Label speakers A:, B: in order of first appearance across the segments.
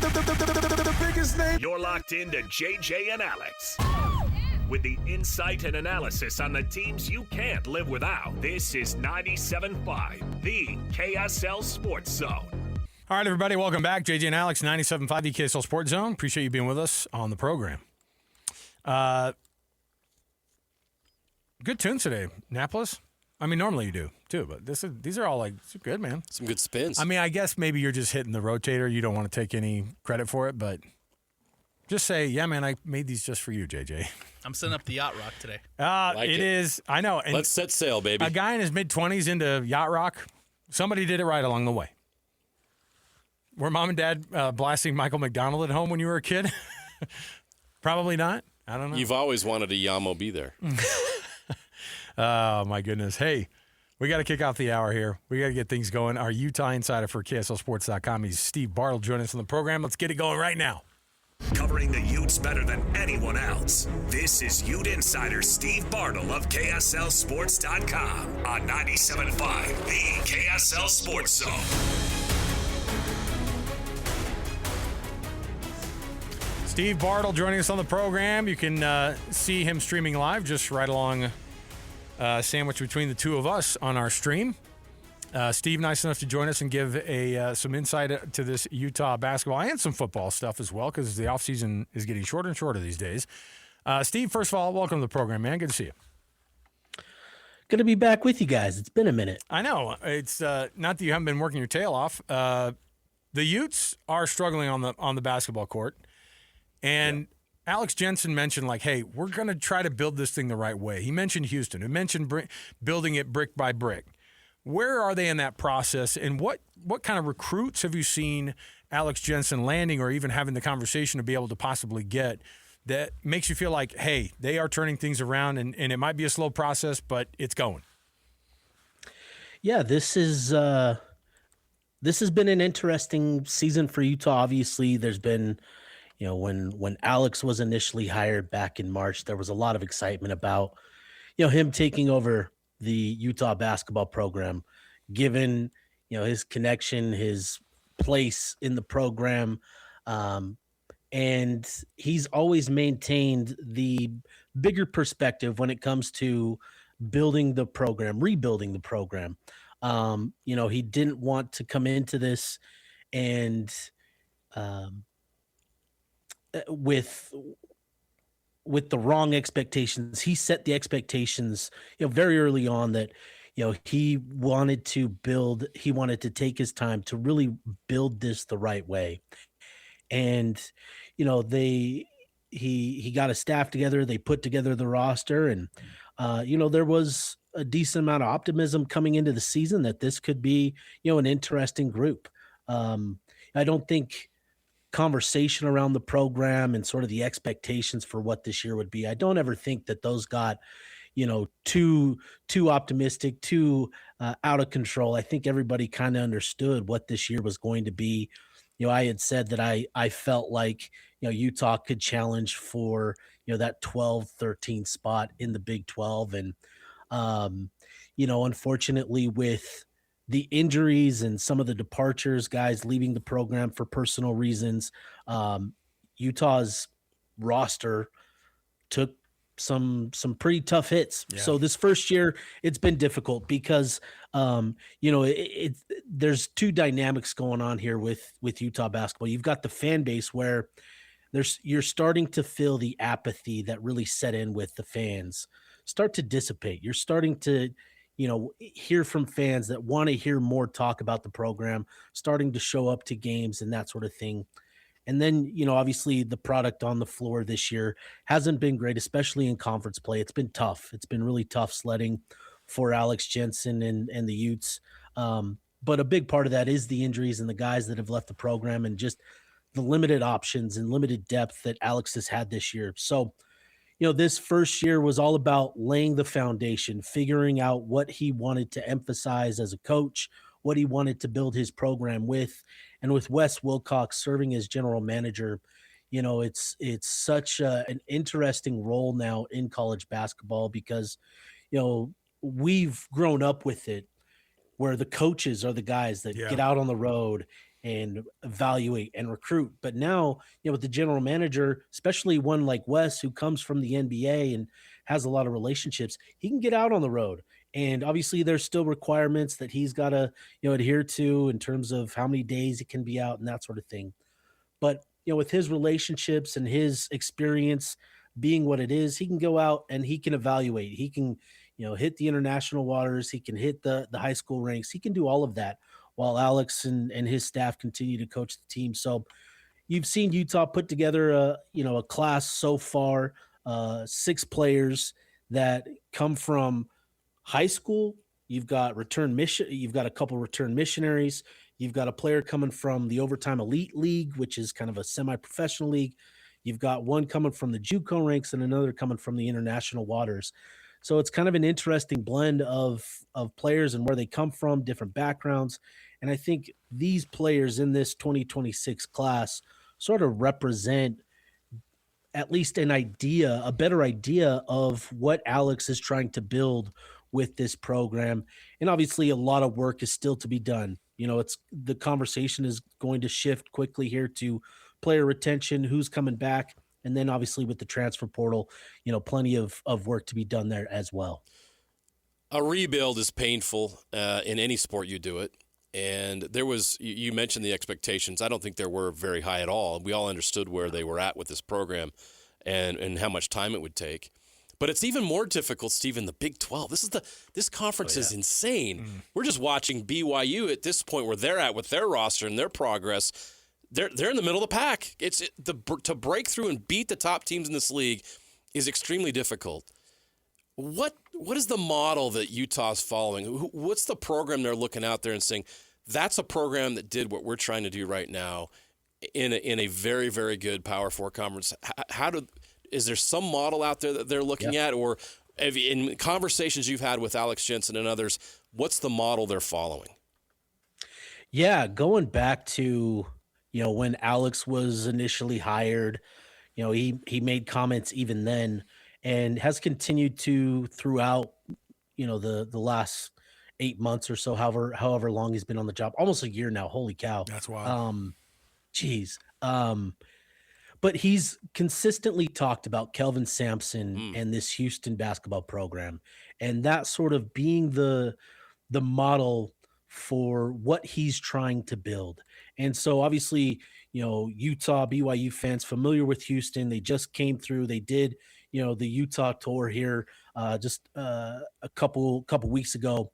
A: The biggest name.
B: You're locked into JJ and Alex. With the insight and analysis on the teams you can't live without. This is 97.5, the KSL Sports Zone.
C: All right, everybody, welcome back. JJ and Alex, 97.5, the KSL Sports Zone. Appreciate you being with us on the program. Good tunes today, Napolis. I mean, normally you do, too, but these are all, like, good, man.
D: Some good spins.
C: I mean, I guess maybe you're just hitting the rotator. You don't want to take any credit for it, but just say, yeah, man, I made these just for you, JJ.
E: I'm setting up the yacht rock today.
C: It is. I know. And
D: let's set sail, baby.
C: A guy in his mid-20s into yacht rock, somebody did it right along the way. Were mom and dad blasting Michael McDonald at home when you were a kid? Probably not. I don't know.
D: You've always wanted a Yamo be there.
C: Oh, my goodness. Hey, we got to kick off the hour here. We got to get things going. Our Utah insider for KSLSports.com, he's Steve Bartle joining us on the program. Let's get it going right now.
B: Covering the Utes better than anyone else. This is Ute insider Steve Bartle of KSLSports.com on 97.5, the KSL Sports Zone.
C: Steve Bartle joining us on the program. You can see him streaming live just right along sandwich between the two of us on our stream. Steve, nice enough to join us and give some insight to this Utah basketball and some football stuff as well, because the offseason is getting shorter and shorter these days. Steve, first of all, welcome to the program, man. Good to see you.
F: Good to be back with you guys. It's been a minute.
C: I know. It's not that you haven't been working your tail off. The Utes are struggling on the basketball court. And Alex Jensen mentioned, like, hey, we're going to try to build this thing the right way. He mentioned Houston. He mentioned building it brick by brick. Where are they in that process, and what kind of recruits have you seen Alex Jensen landing or even having the conversation to be able to possibly get that makes you feel like, hey, they are turning things around, and it might be a slow process, but it's going?
F: Yeah, this has been an interesting season for Utah. Obviously, there's been, when Alex was initially hired back in March, there was a lot of excitement about, him taking over the Utah basketball program, given, his connection, his place in the program. And he's always maintained the bigger perspective when it comes to building the program, rebuilding the program. He didn't want to come into this and with the wrong expectations. He set the expectations, very early on that, he wanted to take his time to really build this the right way. And, he got a staff together, they put together the roster, and, there was a decent amount of optimism coming into the season that this could be, an interesting group. I don't think conversation around the program and sort of the expectations for what this year would be, I don't ever think that those got, too optimistic, too out of control. I think everybody kind of understood what this year was going to be. I had said that I felt like, Utah could challenge for, that 12-13 spot in the Big 12. And, unfortunately, with the injuries and some of the departures, guys leaving the program for personal reasons, Utah's roster took some pretty tough hits. Yeah. So this first year, it's been difficult because, there's two dynamics going on here with Utah basketball. You've got the fan base where you're starting to feel the apathy that really set in with the fans start to dissipate. You're starting to, hear from fans that want to hear more talk about the program, starting to show up to games and that sort of thing. And then, obviously the product on the floor this year hasn't been great, especially in conference play. It's been tough. It's been really tough sledding for Alex Jensen and the Utes. But a big part of that is the injuries and the guys that have left the program and just the limited options and limited depth that Alex has had this year. So, this first year was all about laying the foundation, figuring out what he wanted to emphasize as a coach, what he wanted to build his program with. And with Wes Wilcox serving as general manager, it's such an interesting role now in college basketball because, we've grown up with it where the coaches are the guys that get out on the road and evaluate and recruit. But now, with the general manager, especially one like Wes, who comes from the NBA and has a lot of relationships, he can get out on the road. And obviously there's still requirements that he's got to, adhere to in terms of how many days he can be out and that sort of thing. But, with his relationships and his experience being what it is, he can go out and he can evaluate. He can, hit the international waters. He can hit the high school ranks. He can do all of that while Alex and his staff continue to coach the team. So you've seen Utah put together a class so far, 6 players that come from high school. You've got a couple return missionaries. You've got a player coming from the Overtime Elite League, which is kind of a semi-professional league. You've got one coming from the JUCO ranks and another coming from the international waters. So it's kind of an interesting blend of players and where they come from, different backgrounds. And I think these players in this 2026 class sort of represent at least a better idea of what Alex is trying to build with this program. And obviously a lot of work is still to be done. The conversation is going to shift quickly here to player retention, who's coming back. And then obviously with the transfer portal, plenty of work to be done there as well.
D: A rebuild is painful in any sport you do it. And you mentioned the expectations. I don't think there were very high at all. We all understood where they were at with this program and how much time it would take. But it's even more difficult, Steve, in the Big 12. This conference is insane. We're just watching BYU at this point where they're at with their roster and their progress. They're in the middle of the pack. To break through and beat the top teams in this league is extremely difficult. What is the model that Utah's following? What's the program they're looking out there and saying, that's a program that did what we're trying to do right now in a very, very good Power 4 conference? Is there some model out there that they're looking at? Or in conversations you've had with Alex Jensen and others, what's the model they're following?
F: Yeah, going back to, when Alex was initially hired, he made comments even then and has continued to throughout, the last 8 months or so, however long he's been on the job, almost a year now. Holy cow.
C: That's wild.
F: But he's consistently talked about Kelvin Sampson and this Houston basketball program, and that sort of being the model for what he's trying to build. And so obviously, Utah, BYU fans familiar with Houston, they just came through. They did, the Utah tour here just a couple weeks ago,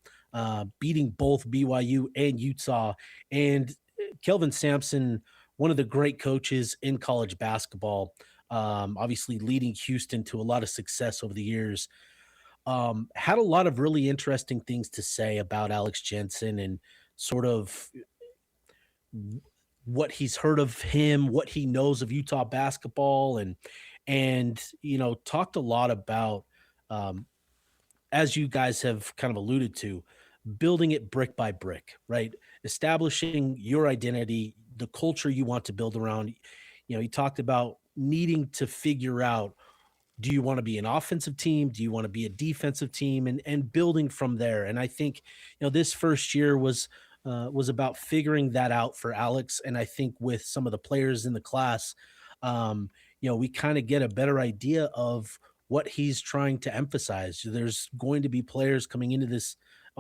F: beating both BYU and Utah. And Kelvin Sampson, one of the great coaches in college basketball, obviously leading Houston to a lot of success over the years, had a lot of really interesting things to say about Alex Jensen and sort of what he's heard of him, what he knows of Utah basketball, and talked a lot about, as you guys have kind of alluded to, building it brick by brick, right? Establishing your identity, the culture you want to build around. He talked about needing to figure out, do you want to be an offensive team? Do you want to be a defensive team? And building from there. And I think, this first year was about figuring that out for Alex. And I think with some of the players in the class, we kind of get a better idea of what he's trying to emphasize. There's going to be players coming into this,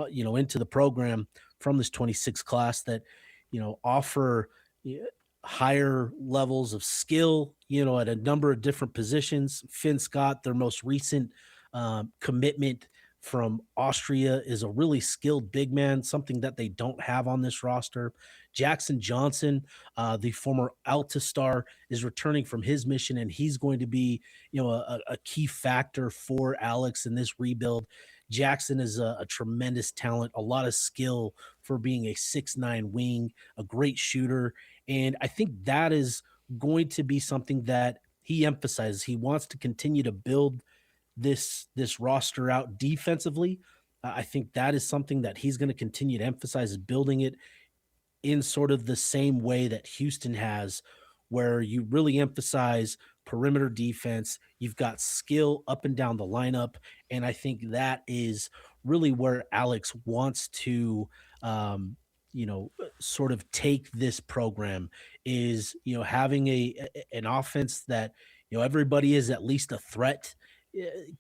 F: into the program from this 26 class that, offer higher levels of skill, at a number of different positions. Finn Scott, their most recent commitment from Austria, is a really skilled big man, something that they don't have on this roster. Jackson Johnson, the former Alta star, is returning from his mission, and he's going to be, a key factor for Alex in this rebuild. Jackson is a tremendous talent, a lot of skill for being a 6'9" wing, a great shooter. And I think that is going to be something that he emphasizes. He wants to continue to build this roster out defensively. I think that is something that he's going to continue to emphasize, is building it in sort of the same way that Houston has, where you really emphasize perimeter defense. You've got skill up and down the lineup. And I think that is really where Alex wants to sort of take this program is, having an offense that, everybody is at least a threat,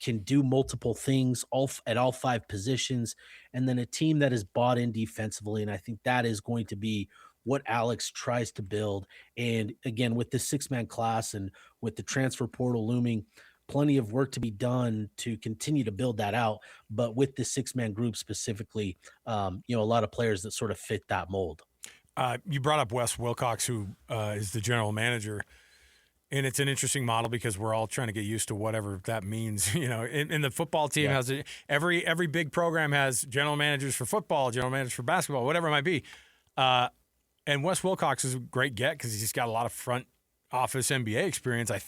F: can do multiple things at all five positions, and then a team that is bought in defensively. And I think that is going to be what Alex tries to build. And again, with this 6-man class and with the transfer portal looming, plenty of work to be done to continue to build that out. But with the 6-man group specifically, a lot of players that sort of fit that mold.
C: You brought up Wes Wilcox, who is the general manager. And it's an interesting model because we're all trying to get used to whatever that means. And the football team has every big program has general managers for football, general managers for basketball, whatever it might be. And Wes Wilcox is a great get because he's got a lot of front office NBA experience. I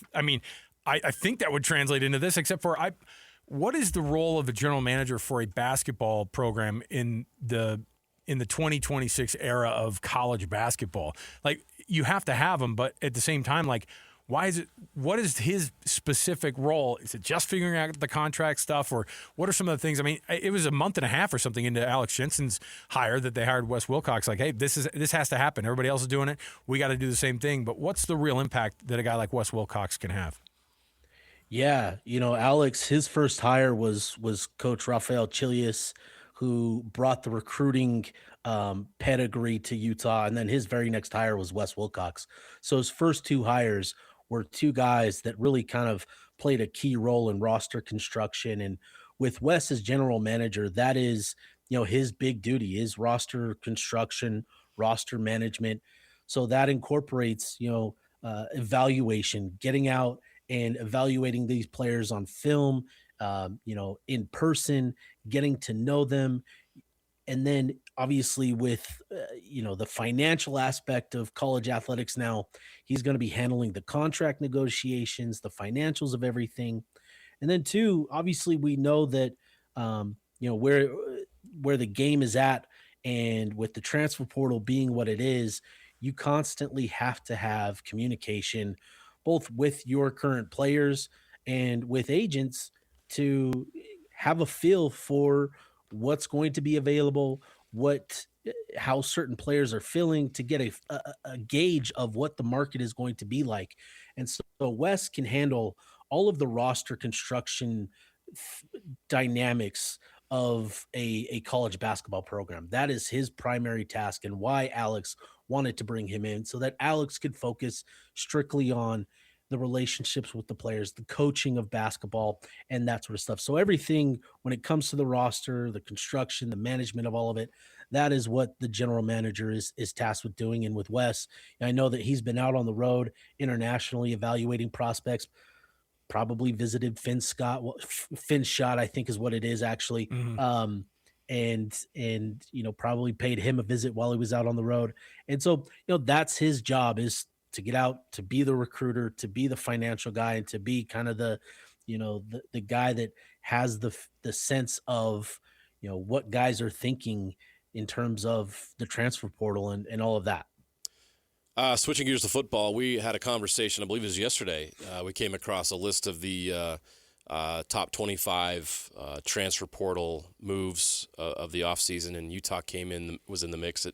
C: think that would translate into this, except for what is the role of a general manager for a basketball program in the 2026 era of college basketball? Like, you have to have them, but at the same time, like, what is his specific role? Is it just figuring out the contract stuff, or what are some of the things? I mean, it was a month and a half or something into Alex Jensen's hire that they hired Wes Wilcox. Like, hey, this has to happen. Everybody else is doing it. We got to do the same thing. But what's the real impact that a guy like Wes Wilcox can have?
F: Yeah, Alex, his first hire was Coach Rafael Chilius, who brought the recruiting pedigree to Utah, and then his very next hire was Wes Wilcox. So his first two hires were two guys that really kind of played a key role in roster construction. And with Wes as general manager, that is, his big duty is roster construction, roster management. So that incorporates, evaluation, getting out and evaluating these players on film, in person, getting to know them. And then obviously with, the financial aspect of college athletics now, he's going to be handling the contract negotiations, the financials of everything. And then two, obviously we know that, where the game is at, and with the transfer portal being what it is, you constantly have to have communication, both with your current players and with agents, to have a feel for what's going to be available, how certain players are feeling, to get a gauge of what the market is going to be like. And so Wes can handle all of the roster construction dynamics of a college basketball program. That is his primary task, and why Alex wanted to bring him in, so that Alex could focus strictly on the relationships with the players, the coaching of basketball, and that sort of stuff. So everything when it comes to the roster, the construction, the management of all of it, that is what the general manager is tasked with doing. And with Wes, I know that he's been out on the road internationally evaluating prospects, probably visited Finn Shot, I think is what it is actually. Mm-hmm. And probably paid him a visit while he was out on the road. And so, that's his job, is to get out, to be the recruiter, to be the financial guy, and to be kind of the guy that has the sense of, what guys are thinking in terms of the transfer portal and all of that.
D: Switching gears to football, we had a conversation, I believe it was yesterday. We came across a list of the top 25 transfer portal moves of the offseason, and Utah was in the mix at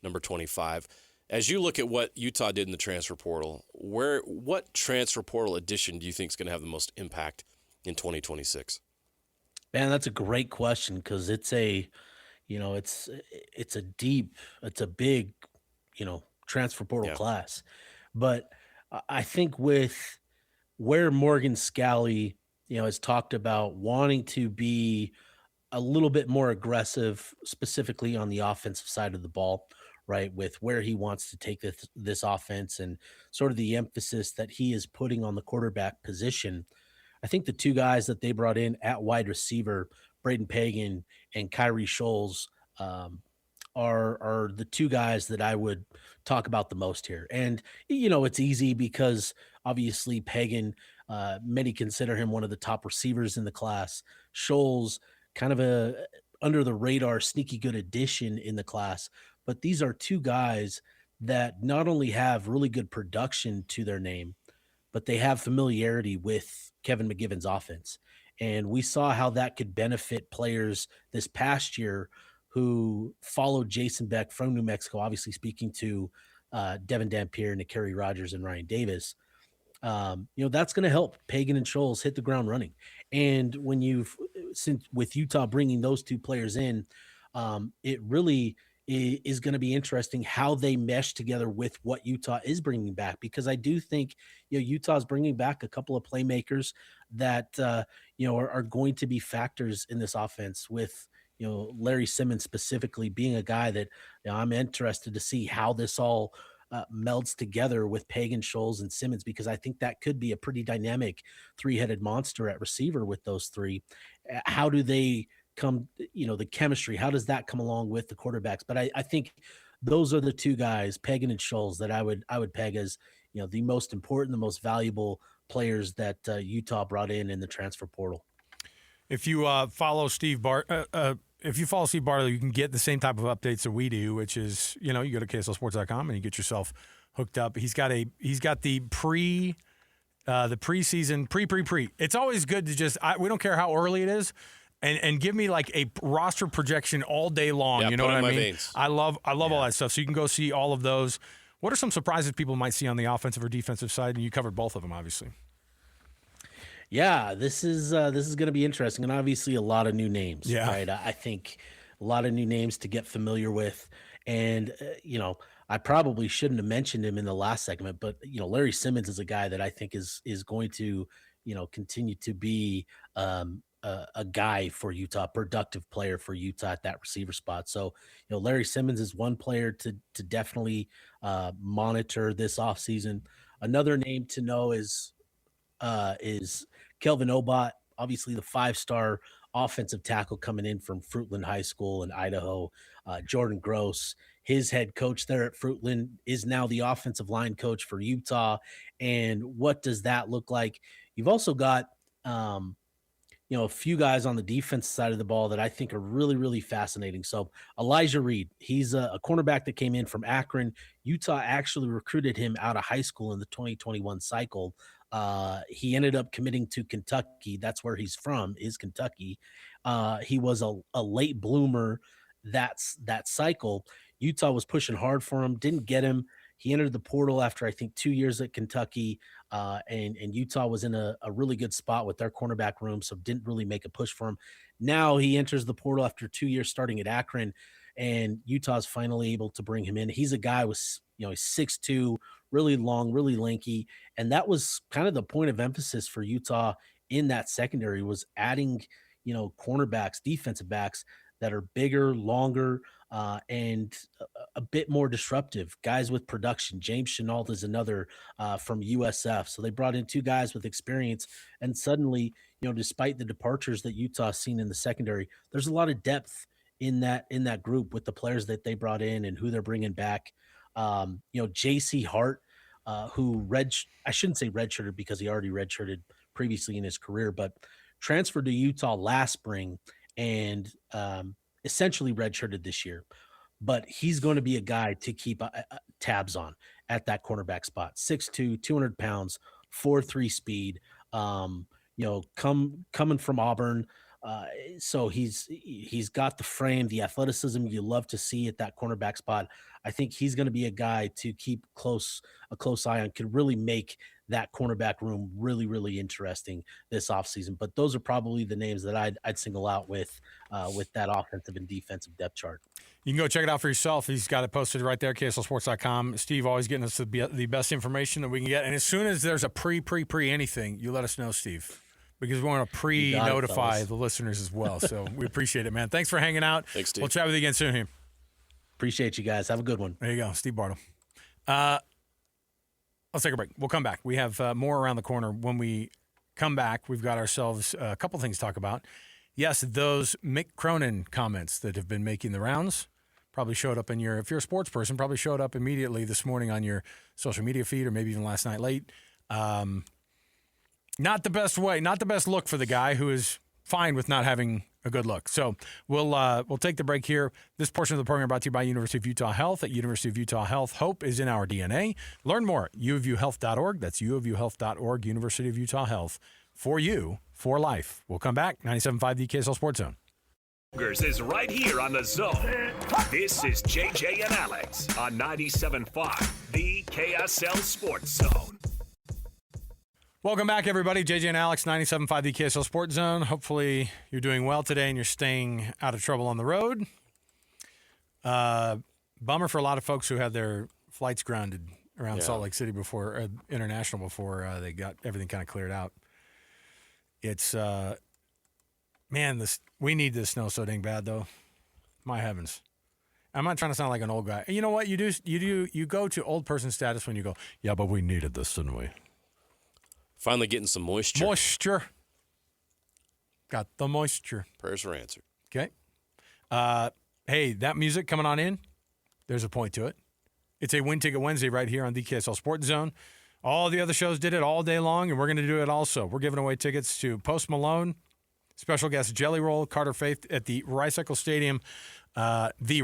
D: number 25. As you look at what Utah did in the transfer portal, what transfer portal addition do you think is going to have the most impact in 2026?
F: Man, that's a great question, because it's a big, transfer portal class. But I think with where Morgan Scalley, has talked about wanting to be a little bit more aggressive, specifically on the offensive side of the ball, right, with where he wants to take this offense and sort of the emphasis that he is putting on the quarterback position. I think the two guys that they brought in at wide receiver, Braden Pagan and Kirry Scholes, are the two guys that I would talk about the most here. And, it's easy because obviously Pagan, many consider him one of the top receivers in the class. Scholes, kind of a under the radar, sneaky good addition in the class. But these are two guys that not only have really good production to their name, but they have familiarity with Kevin McGivern's offense. And we saw how that could benefit players this past year who followed Jason Beck from New Mexico, obviously speaking to Devin Dampier and Kirry Rogers and Ryan Davis. That's going to help Pagan and Scholes hit the ground running. And when since with Utah bringing those two players in, it really is going to be interesting how they mesh together with what Utah is bringing back, because I do think, Utah's bringing back a couple of playmakers that, are going to be factors in this offense with, Larry Simmons specifically being a guy that I'm interested to see how this all melds together with Pagan, Scholes, and Simmons, because I think that could be a pretty dynamic three-headed monster at receiver with those three. How do they come, the chemistry, how does that come along with the quarterbacks? But I think those are the two guys, Pagan and Scholes, that I would peg as, the most important, the most valuable players that Utah brought in the transfer portal.
C: If you follow Steve Bartle, you can get the same type of updates that we do, which is, you go to KSLSports.com and you get yourself hooked up. He's got the preseason pre. It's always good to we don't care how early it is, and give me like a roster projection all day long.
D: Yeah,
C: you know what I mean?
D: Veins.
C: I love all that stuff. So you can go see all of those. What are some surprises people might see on the offensive or defensive side? And you covered both of them, obviously.
F: Yeah, this is going to be interesting, and obviously a lot of new names.
C: Yeah.
F: Right. I think a lot of new names to get familiar with, and I probably shouldn't have mentioned him in the last segment, but Larry Simmons is a guy that I think is going to continue to be a guy for Utah, productive player for Utah at that receiver spot. So Larry Simmons is one player to definitely monitor this offseason. Another name to know is Kelvin Obot, obviously the 5-star offensive tackle coming in from Fruitland High School in Idaho. Jordan Gross, his head coach there at Fruitland, is now the offensive line coach for Utah. And what does that look like? You've also got, a few guys on the defense side of the ball that I think are really, really fascinating. So Elijah Reed, he's a cornerback that came in from Akron. Utah actually recruited him out of high school in the 2021 cycle. He ended up committing to Kentucky. That's where he's from, is Kentucky. He was a late bloomer that cycle. Utah was pushing hard for him, didn't get him. He entered the portal after, I think, 2 years at Kentucky, and Utah was in a really good spot with their cornerback room, so didn't really make a push for him. Now he enters the portal after 2 years starting at Akron, and Utah's finally able to bring him in. He's a guy with, he's 6'2", really long, really lanky, and that was kind of the point of emphasis for Utah in that secondary, was adding, cornerbacks, defensive backs that are bigger, longer, and a bit more disruptive, guys with production. James Chenault is another from USF. So they brought in two guys with experience, and suddenly, despite the departures that Utah's seen in the secondary, there's a lot of depth in that group with the players that they brought in and who they're bringing back. JC Hart, who I shouldn't say redshirted because he already redshirted previously in his career, but transferred to Utah last spring and essentially redshirted this year. But he's going to be a guy to keep tabs on at that cornerback spot. 6'2", 200 pounds, 4.3 speed, coming from Auburn. So he's got the frame, the athleticism you love to see at that cornerback spot. I think he's going to be a guy to keep a close eye on, could really make that cornerback room really, really interesting this offseason. But those are probably the names that I'd single out with that offensive and defensive depth chart.
C: You can go check it out for yourself. He's got it posted right there, KSLSports.com. Steve always getting us the best information that we can get. And as soon as there's a pre anything, you let us know, Steve, because we want to pre-notify the listeners as well. So we appreciate it, man. Thanks for hanging out.
D: Thanks, Steve.
C: We'll chat with you again soon here.
F: Appreciate you guys. Have a good one.
C: There you go, Steve Bartle. Let's take a break. We'll come back. We have more around the corner. When we come back, we've got ourselves a couple things to talk about. Yes, those Mick Cronin comments that have been making the rounds probably showed up if you're a sports person, probably showed up immediately this morning on your social media feed or maybe even last night late. Not the best way, not the best look for the guy who is fine with not having a good look. So we'll take the break here. This portion of the program brought to you by University of Utah Health. At University of Utah Health, hope is in our DNA. Learn more at uofuhealth.org. That's uofuhealth.org, University of Utah Health. For you, for life. We'll come back. 97.5 the KSL Sports Zone.
B: Cougars is right here on the Zone. This is JJ and Alex on 97.5, the KSL Sports Zone.
C: Welcome back, everybody. JJ and Alex, 97.5, the KSL Sports Zone. Hopefully you're doing well today and you're staying out of trouble on the road. Bummer for a lot of folks who had their flights grounded around Salt Lake City before international before they got everything kind of cleared out. It's man, we need this snow so dang bad though. My heavens. I'm not trying to sound like an old guy. You know what? You go to old person status when you go, yeah, but we needed this, didn't we?
D: Finally getting some moisture.
C: Moisture. Got the moisture.
D: Prayers are answered.
C: Okay. Hey, that music coming on in, there's a point to it. It's a Win Ticket Wednesday right here on the KSL Sports Zone. All the other shows did it all day long, and we're going to do it also. We're giving away tickets to Post Malone, special guest Jelly Roll, Carter Faith at the Ricycle Stadium, on the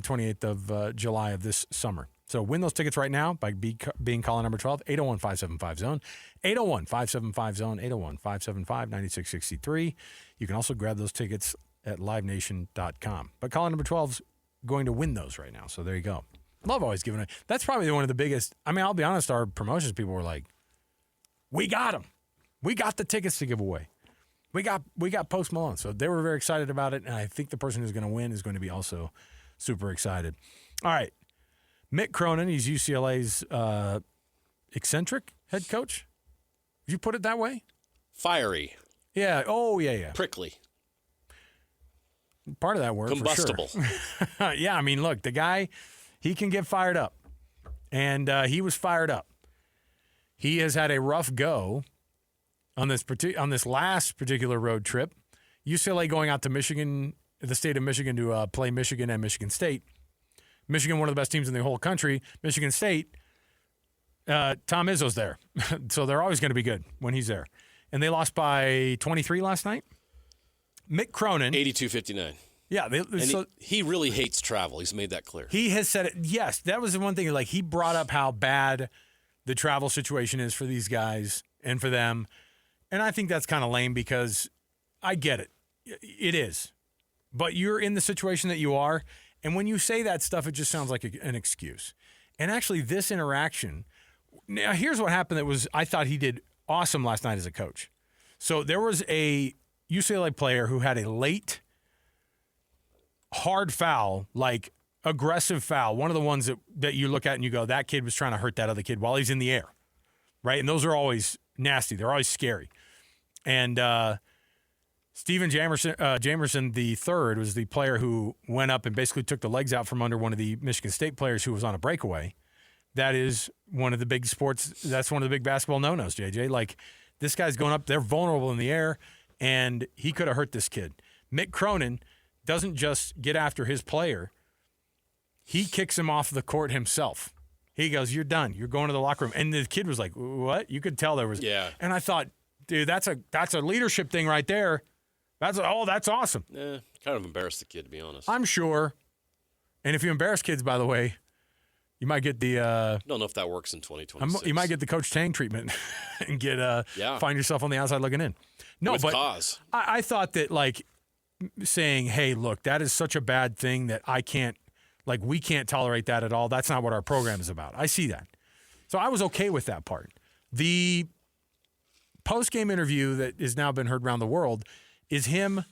C: 28th of July of this summer. So win those tickets right now by being caller number 12, 801-575-ZONE, 801-575-ZONE, 801-575-9663. You can also grab those tickets at livenation.com. But caller number 12 is going to win those right now, so there you go. Love always giving it. That's probably one of the biggest. I mean, I'll be honest, our promotions people were like, we got them. We got the tickets to give away. We got Post Malone. So they were very excited about it, and I think the person who's going to win is going to be also super excited. All right. Mick Cronin, he's UCLA's eccentric head coach. Did you put it that way?
D: Fiery.
C: Yeah. Oh, yeah.
D: Prickly.
C: Part of that word,
D: combustible.
C: For sure. Yeah, I mean, look, the guy, he can get fired up. And he was fired up. He has had a rough go on this last particular road trip. UCLA going out to Michigan, the state of Michigan, to play Michigan and Michigan State. Michigan, one of the best teams in the whole country. Michigan State, Tom Izzo's there. So they're always going to be good when he's there. And they lost by 23 last night. Mick Cronin.
D: 82-59.
C: Yeah.
D: He really hates travel. He's made that clear.
C: He has said it. Yes, that was the one thing. Like, he brought up how bad the travel situation is for these guys and for them. And I think that's kind of lame because I get it. It is. But you're in the situation that you are. And when you say that stuff, it just sounds like an excuse. And actually, this interaction, now here's what happened I thought he did awesome last night as a coach. So there was a UCLA player who had a late, hard foul, like aggressive foul, one of the ones that you look at and you go, that kid was trying to hurt that other kid while he's in the air, right? And those are always nasty. They're always scary. And Stephen Jamerson III was the player who went up and basically took the legs out from under one of the Michigan State players who was on a breakaway. That is one of the big that's one of the big basketball no-nos, JJ. Like, this guy's going up, they're vulnerable in the air, and he could have hurt this kid. Mick Cronin doesn't just get after his player. He kicks him off the court himself. He goes, you're done. You're going to the locker room. And the kid was like, what? You could tell there was.
D: Yeah.
C: And I thought, dude, that's a leadership thing right there. That's awesome.
D: Kind of embarrassed the kid, to be honest.
C: I'm sure. And if you embarrass kids, by the way, you might get the.
D: Don't know if that works in 2026.
C: You might get the Coach Tang treatment and find yourself on the outside looking in. No,
D: with
C: but
D: cause.
C: I thought that, like, saying, hey, look, that is such a bad thing that we can't tolerate that at all. That's not what our program is about. I see that. So I was okay with that part. The post-game interview that has now been heard around the world is him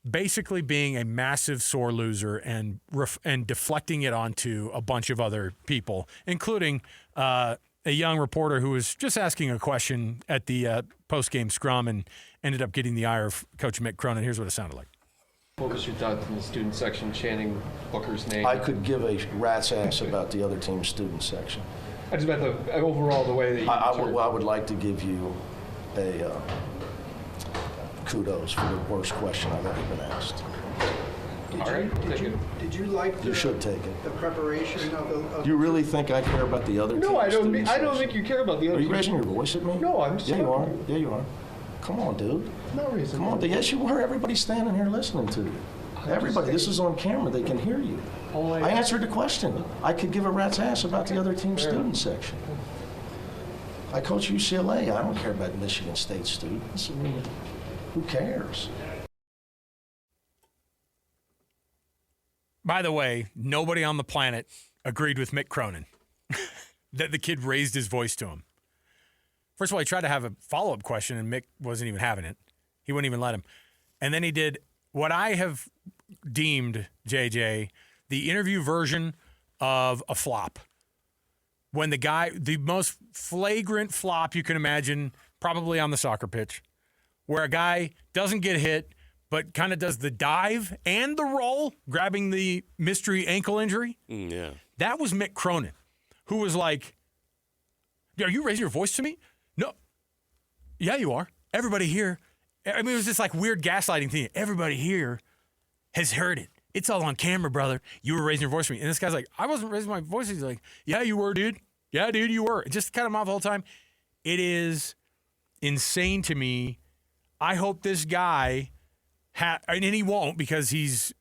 C: basically being a massive sore loser and deflecting it onto a bunch of other people, including a young reporter who was just asking a question at the post-game scrum and ended up getting the ire of Coach Mick Cronin. Here's what it sounded like.
G: What was your thoughts in the student section chanting Booker's name?
H: I could give a rat's ass about the other team's student section.
G: I just meant overall the way that you
H: I would like to give you a kudos for the worst question I've ever been asked.
I: Did you like
H: You should take it.
I: the preparation of
H: Do you really think I care about the other team's
G: No, I don't.
H: student
G: I don't
H: section?
G: think you care about the other.
H: Are you
G: team.
H: raising your voice at me?
G: No, I'm just.
H: Yeah, you are. Yeah, you are. Come on, dude.
G: Not raising.
H: Come on. Yes, you are. Everybody's standing here listening to you. Everybody. This is on camera. They can hear you. I answered the question. I could give a rat's ass about the other team's student section. I coach UCLA. I don't care about Michigan State students. I mean, Who cares?
C: By the way, nobody on the planet agreed with Mick Cronin that the kid raised his voice to him. First of all, he tried to have a follow-up question, and Mick wasn't even having it. He wouldn't even let him. And then he did what I have deemed, JJ, the interview version of a flop. When the most flagrant flop you can imagine, probably on the soccer pitch, where a guy doesn't get hit, but kind of does the dive and the roll, grabbing the mystery ankle injury.
D: Yeah.
C: That was Mick Cronin, who was like, are you raising your voice to me? No. Yeah, you are. Everybody here. I mean, it was this like weird gaslighting thing. Everybody here has heard it. It's all on camera, brother. You were raising your voice to me. And this guy's like, I wasn't raising my voice. He's like, yeah, you were, dude. Yeah, dude, you were. It just cut him off the whole time. It is insane to me. I hope this guy, and he won't because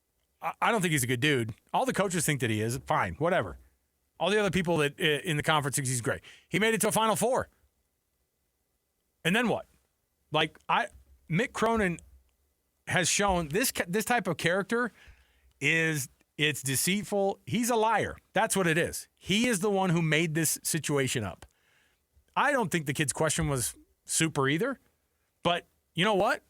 C: I don't think he's a good dude. All the coaches think that he is. Fine, whatever. All the other people that in the conference think he's great. He made it to a Final Four. And then what? Like, Mick Cronin has shown this type of character it's deceitful. He's a liar. That's what it is. He is the one who made this situation up. I don't think the kid's question was super either. But you know what?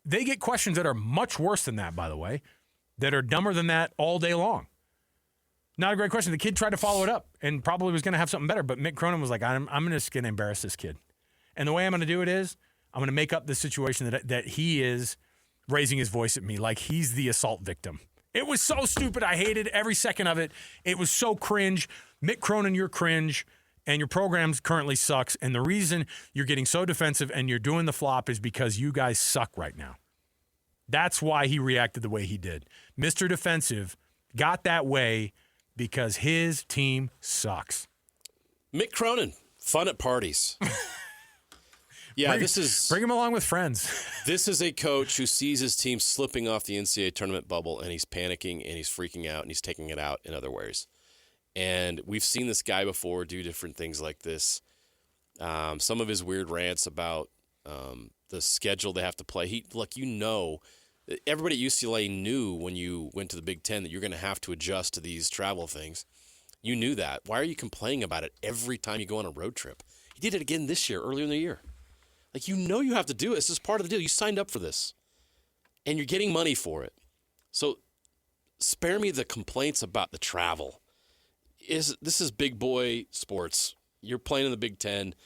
C: They get questions that are much worse than that, by the way, that are dumber than that all day long. Not a great question. The kid tried to follow it up and probably was going to have something better, but Mick Cronin was like, I'm just going to embarrass this kid. And the way I'm going to do it is I'm going to make up the situation that he is raising his voice at me like he's the assault victim. It was so stupid. I hated every second of it. It was so cringe. Mick Cronin, you're cringe, and your program currently sucks. And the reason you're getting so defensive and you're doing the flop is because you guys suck right now. That's why he reacted the way he did. Mr. Defensive got that way because his team sucks.
D: Mick Cronin, fun at parties. Yeah,
C: bring him along with friends.
D: This is a coach who sees his team slipping off the NCAA tournament bubble, and he's panicking, and he's freaking out, and he's taking it out in other ways. And we've seen this guy before do different things like this. Some of his weird rants about the schedule they have to play. Everybody at UCLA knew when you went to the Big Ten that you're going to have to adjust to these travel things. You knew that. Why are you complaining about it every time you go on a road trip? He did it again this year, earlier in the year. Like, you know you have to do it. This is part of the deal. You signed up for this. And you're getting money for it. So spare me the complaints about the travel. This is big boy sports. You're playing in the Big Ten.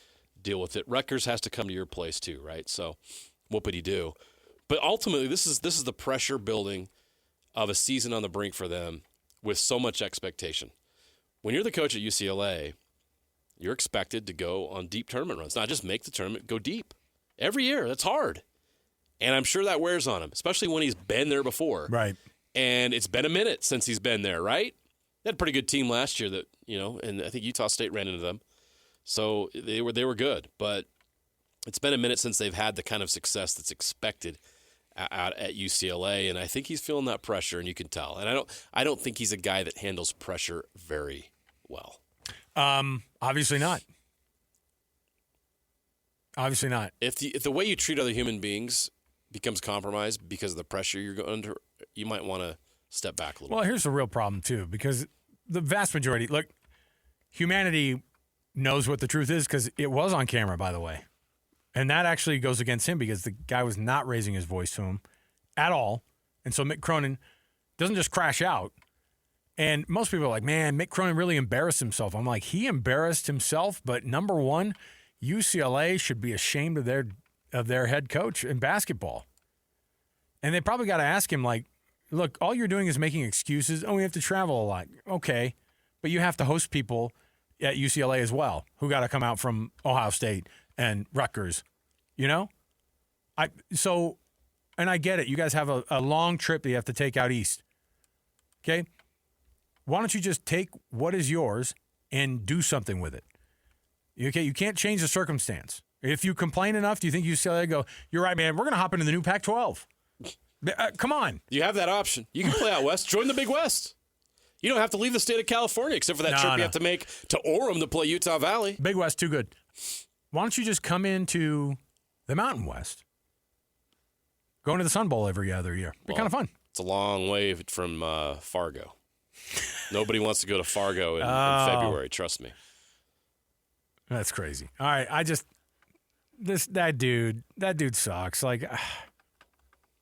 D: Deal with it. Rutgers has to come to your place too, right? So what would he do? But ultimately, this is the pressure building of a season on the brink for them with so much expectation. When you're the coach at UCLA, you're expected to go on deep tournament runs. Not just make the tournament, go deep. Every year. That's hard. And I'm sure that wears on him, especially when he's been there before.
C: Right.
D: And it's been a minute since he's been there, right? They had a pretty good team last year that, and I think Utah State ran into them. So they were good. But it's been a minute since they've had the kind of success that's expected at UCLA. And I think he's feeling that pressure, and you can tell. And I don't think he's a guy that handles pressure very well.
C: Obviously not. Obviously not.
D: If the way you treat other human beings becomes compromised because of the pressure you're going under, you might want to step back a little.
C: Well, here's the real problem too, because the vast majority, look, humanity knows what the truth is because it was on camera, by the way, and that actually goes against him because the guy was not raising his voice to him at all, and so Mick Cronin doesn't just crash out. And most people are like, man, Mick Cronin really embarrassed himself. I'm like, he embarrassed himself, but number one, UCLA should be ashamed of their head coach in basketball. And they probably got to ask him, like, look, all you're doing is making excuses. Oh, we have to travel a lot. Okay, but you have to host people at UCLA as well who got to come out from Ohio State and Rutgers, And I get it. You guys have a long trip that you have to take out east. Okay? Why don't you just take what is yours and do something with it? Okay, you can't change the circumstance. If you complain enough, do you think UCLA go, you're right, man, we're going to hop into the new Pac-12? Come on.
D: You have that option. You can play out west. Join the Big West. You don't have to leave the state of California except for that trip you have to make to Orem to play Utah Valley.
C: Big West, too good. Why don't you just come into the Mountain West, going to the Sun Bowl every other year. Be kind of fun.
D: It's a long way from Fargo. Nobody wants to go to Fargo in February. Trust me.
C: That's crazy. All right, that dude sucks. Like,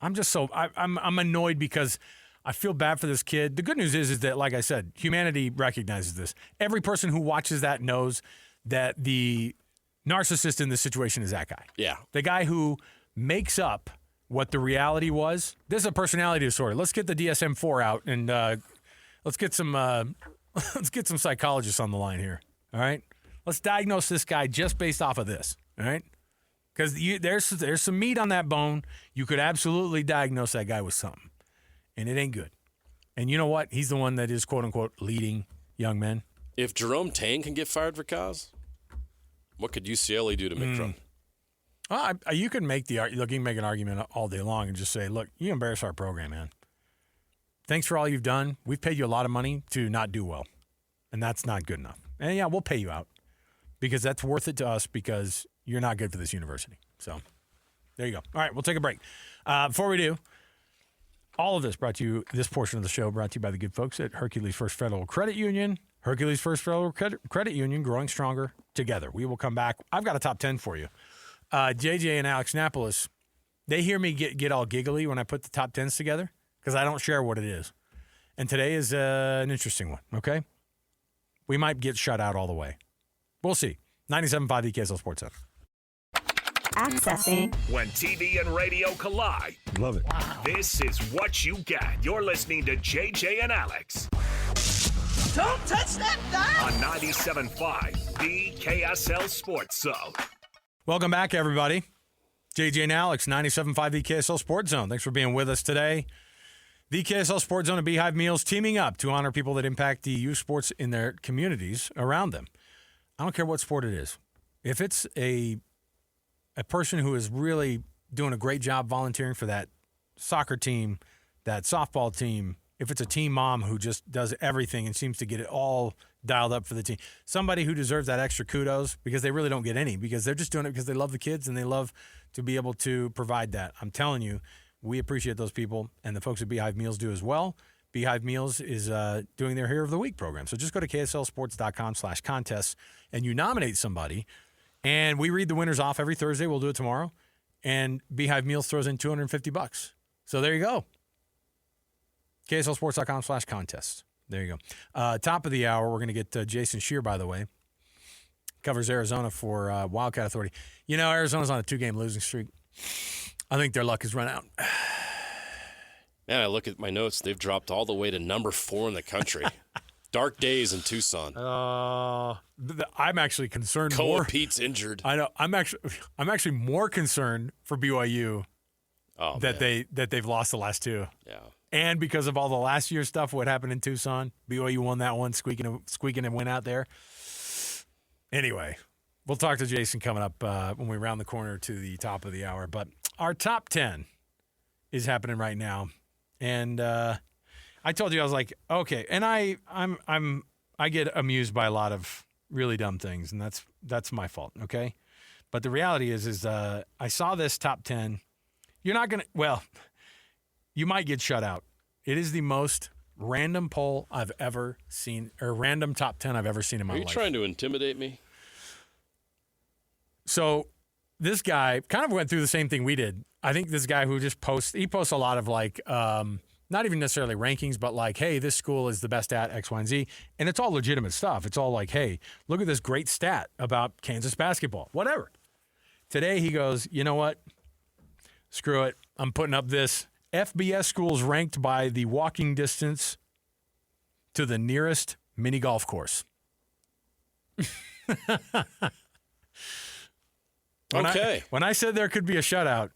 C: I'm just so I'm annoyed because I feel bad for this kid. The good news is that, like I said, humanity recognizes this. Every person who watches that knows that the narcissist in this situation is that guy.
D: Yeah.
C: The guy who makes up what the reality was. This is a personality disorder. Let's get the DSM-4 out and let's get some psychologists on the line here. All right, let's diagnose this guy just based off of this. All right, because there's some meat on that bone. You could absolutely diagnose that guy with something, and it ain't good. And you know what? He's the one that is quote unquote leading young men.
D: If Jerome Tang can get fired for cause, what could UCLA do to Mick Cronin?
C: Well, you can make you can make an argument all day long and just say, look, you embarrass our program, man. Thanks for all you've done. We've paid you a lot of money to not do well, and that's not good enough. And yeah, we'll pay you out because that's worth it to us because you're not good for this university. So there you go. All right, we'll take a break. Before we do, all of this this portion of the show brought to you by the good folks at Hercules First Federal Credit Union. Hercules First Federal Credit Union, growing stronger together. We will come back. I've got a top 10 for you. JJ and Alex Napolis, they hear me get all giggly when I put the top 10s together because I don't share what it is. And today is an interesting one, okay? We might get shut out all the way. We'll see. 97.5 EKSL Sports Center.
J: Accessing.
B: When TV and radio collide.
A: Love it.
B: This is what you get. You're listening to JJ and Alex.
J: Don't touch that dial!
B: On 97.5, the KSL Sports Zone.
C: Welcome back, everybody. JJ and Alex, 97.5 the KSL Sports Zone. Thanks for being with us today. The KSL Sports Zone and Beehive Meals teaming up to honor people that impact the youth sports in their communities around them. I don't care what sport it is. If it's a person who is really doing a great job volunteering for that soccer team, that softball team, if it's a team mom who just does everything and seems to get it all dialed up for the team, somebody who deserves that extra kudos because they really don't get any because they're just doing it because they love the kids and they love to be able to provide that. I'm telling you, we appreciate those people, and the folks at Beehive Meals do as well. Beehive Meals is doing their Hero of the Week program. So just go to kslsports.com/contests and you nominate somebody, and we read the winners off every Thursday. We'll do it tomorrow, and Beehive Meals throws in $250. So there you go. kslsports.com/contests. There you go. Top of the hour, we're going to get Jason Shear, by the way. Covers Arizona for Wildcat Authority. You know, Arizona's on a 2-game losing streak. I think their luck has run out.
D: Man, I look at my notes. They've dropped all the way to number 4 in the country. Dark days in Tucson.
C: I'm actually concerned
D: Koa
C: more.
D: Pete's injured.
C: I know. I'm actually more concerned for BYU that they've lost the last 2.
D: Yeah.
C: And because of all the last year's stuff, what happened in Tucson, BYU won that one, squeaking and went out there. Anyway, we'll talk to Jason coming up when we round the corner to the top of the hour. But our top 10 is happening right now, and I told you I was like, okay, and I get amused by a lot of really dumb things, and that's my fault, okay. But the reality is I saw this top 10. You're not gonna. Well, you might get shut out. It is the most random poll I've ever seen, or random top 10 I've ever seen in my life.
D: Are you trying to intimidate me?
C: So this guy kind of went through the same thing we did. I think this guy who just posts a lot of like, not even necessarily rankings, but like, hey, this school is the best at X, Y, and Z. And it's all legitimate stuff. It's all like, hey, look at this great stat about Kansas basketball, whatever. Today he goes, you know what? Screw it. I'm putting up this. FBS schools ranked by the walking distance to the nearest mini golf course. When I said there could be a shutout,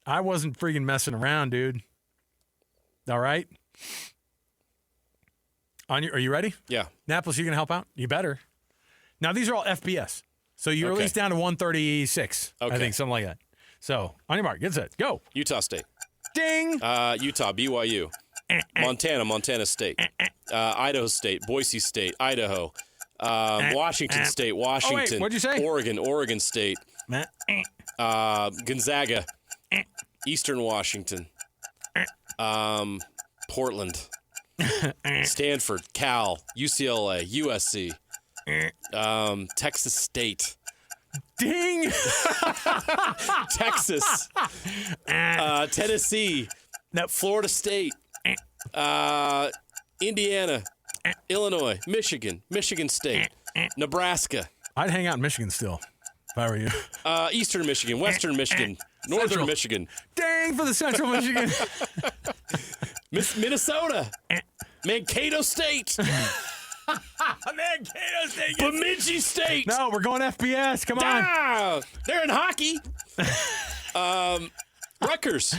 C: I wasn't freaking messing around, dude. All right? Are you ready?
D: Yeah.
C: Napolis, you going to help out? You better. Now, these are all FBS. So you're at least down to 136, I think, something like that. So, on your mark, get set, go.
D: Utah State.
C: Ding.
D: Utah, BYU. Montana State. Idaho State, Boise State, Idaho. Washington State, Washington.
C: Oh, wait, what'd you say?
D: Oregon State. Gonzaga, Eastern Washington, Portland, Stanford, Cal, UCLA, USC, Texas State.
C: Ding!
D: Texas, Tennessee, Florida State, Indiana, Illinois, Michigan, Michigan State, Nebraska.
C: I'd hang out in Michigan still if I were you.
D: Eastern Michigan, Western Michigan, Northern
C: Central.
D: Michigan.
C: Dang for the Central Michigan.
D: Minnesota, Mankato State,
C: Mankato State.
D: Bemidji State.
C: No, we're going FBS. Come on.
D: They're in hockey. Rutgers,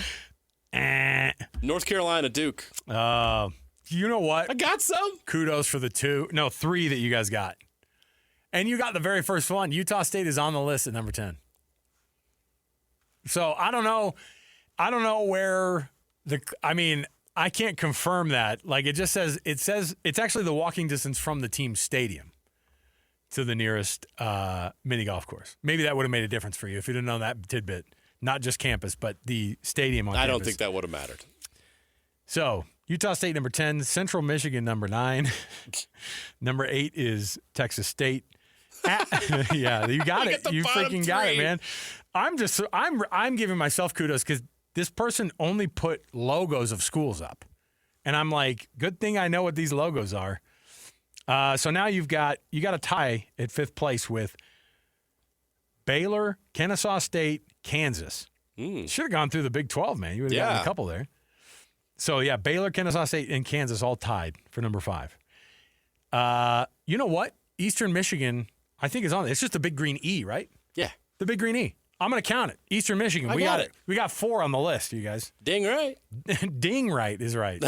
D: North Carolina, Duke.
C: You know what?
D: I got some.
C: Kudos for the 3 that you guys got. And you got the very first one. Utah State is on the list at number 10. So I don't know where I can't confirm that. Like it says it's actually the walking distance from the team's stadium to the nearest mini golf course. Maybe that would have made a difference for you if you didn't know that tidbit. Not just campus, but the stadium on campus.
D: I don't think that would have mattered.
C: So Utah State number 10, Central Michigan number 9, number 8 is Texas State. Yeah, you got it. You freaking got it, man. I'm giving myself kudos because this person only put logos of schools up, and I'm like, good thing I know what these logos are. So now you got a tie at 5th place with Baylor, Kennesaw State, Kansas. Should have gone through the Big 12, man. You would have gotten a couple there. So, yeah, Baylor, Kennesaw State, and Kansas all tied for number 5. You know what? Eastern Michigan, I think, is on there. It's just the big green E, right?
D: Yeah.
C: The big green E. I'm going to count it. Eastern Michigan. We got it. We got 4 on the list, you guys.
D: Ding right.
C: Ding right is right.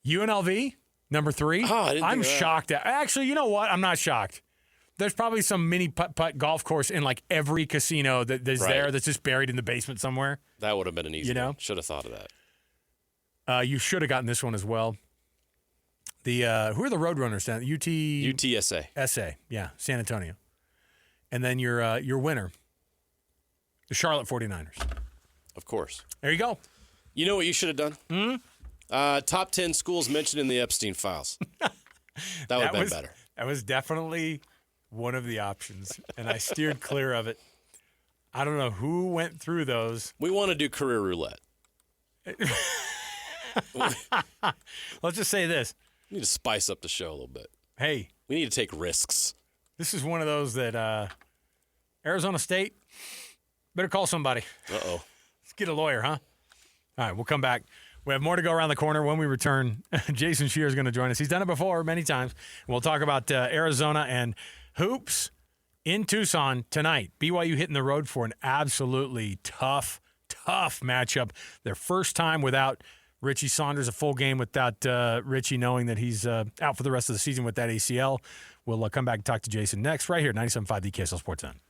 C: UNLV, number 3.
D: Oh, I didn't
C: I'm
D: think of that.
C: shocked. Actually, you know what? I'm not shocked. There's probably some mini putt-putt golf course in like every casino that's there that's just buried in the basement somewhere.
D: That would have been an easy one. Should have thought of that.
C: You should have gotten this one as well. The who are the Roadrunners down?
D: UTSA.
C: SA, yeah, San Antonio. And then your winner, the Charlotte 49ers.
D: Of course.
C: There you go.
D: You know what you should have done? Top 10 schools mentioned in the Epstein files. That would have been better.
C: That was definitely one of the options, and I steered clear of it. I don't know who went through those.
D: We want to do career roulette.
C: Let's just say this.
D: We need to spice up the show a little bit.
C: Hey.
D: We need to take risks.
C: This is one of those that Arizona State, better call somebody.
D: Uh-oh.
C: Let's get a lawyer, huh? All right, we'll come back. We have more to go around the corner when we return. Jason Shear is going to join us. He's done it before many times. We'll talk about Arizona and hoops in Tucson tonight. BYU hitting the road for an absolutely tough matchup. Their first time without Richie Saunders, a full game without Richie, knowing that he's out for the rest of the season with that ACL. We'll come back and talk to Jason next, right here, 97.5 the KSL Sports Zone.